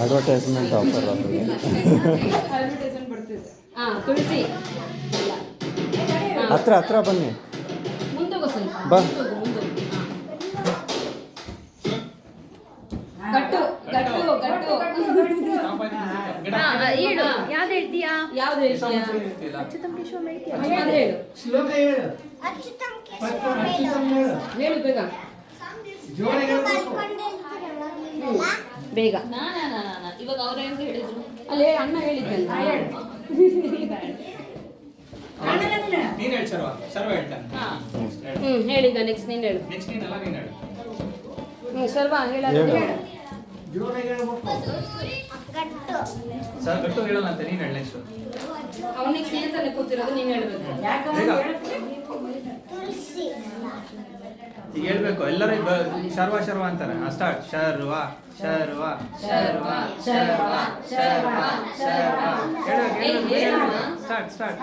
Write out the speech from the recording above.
Advertisement offer advertisement ಬರ್ತಿದೆ. ತುಳಸಿ ಹತ್ರ ಹತ್ರ ಬನ್ನಿ ಮುಂದೋಗು ಸ್ವಲ್ಪ. ಬಾ. ಗಟ್ಟು ಗಟ್ಟು ಗಟ್ಟು ಹೇಳು ಯಾವ್ದು ಹೇಳ್ತೀಯಾ? ಯಾವ್ದು ಹೇಳ್ತೀಯಾ? ಅಚ್ಯುತಂಕೇಶ್ವರ ಹೇಳ್ತೀಯಾ? ಅದು ಹೇಳು. ಶ್ಲೋಕ ಹೇಳು. ಹೇಳು ಬೇಗ ಬೇಗ. ಇವಾಗ ಅವ್ರ ಏನು ಹೇಳಿದ್ರು? ಅಲ್ಲಿ ಅಣ್ಣ ಹೇಳಿದ್ದಲ್ಲ. ನೀನ್ ಹೇಳು ಸರ್ವ. ಸರ್ವ ಹೇಳ್ತಾನೆ. ಹೇಳಿದ ನೆಕ್ಸ್ಟ್ ನೀನು ಹೇಳು. ನೆಕ್ಸ್ಟ್ ನೀನಲ್ಲ ನೀನ್ ಹೇಳು. ಸರ್ವ ಹೇಳ ಹೇಳು. ಹೇಳು. ಜೋರಾಗಿ ಹೇಳ್ಬೇಕು. ಸರ್ ಗಟ್ಟು ಹೇಳಲ್ಲ ಅಂತ ನೀನ್ ಹೇಳು ನೆಕ್ಸ್ಟ್. ಅವನಿಗೆ ಸ್ನೇಹಿತನೇ ಕೂತಿರೋದು ನೀನು ಹೇಳ್ಬೇಕು. ಈಗ ಹೇಳ್ಬೇಕು ಎಲ್ಲರೂ ಶರ್ವ ಶರ್ವ ಅಂತಾರೆ. ಸ್ಟಾರ್ಟ್. ಶರ್ವ ಶರ್ವ ಶರ್ವ ಶರ್ವ ಶರ್ವ ಶರ್ವ. ಹೇಳ್ಬೇಕು. Start start.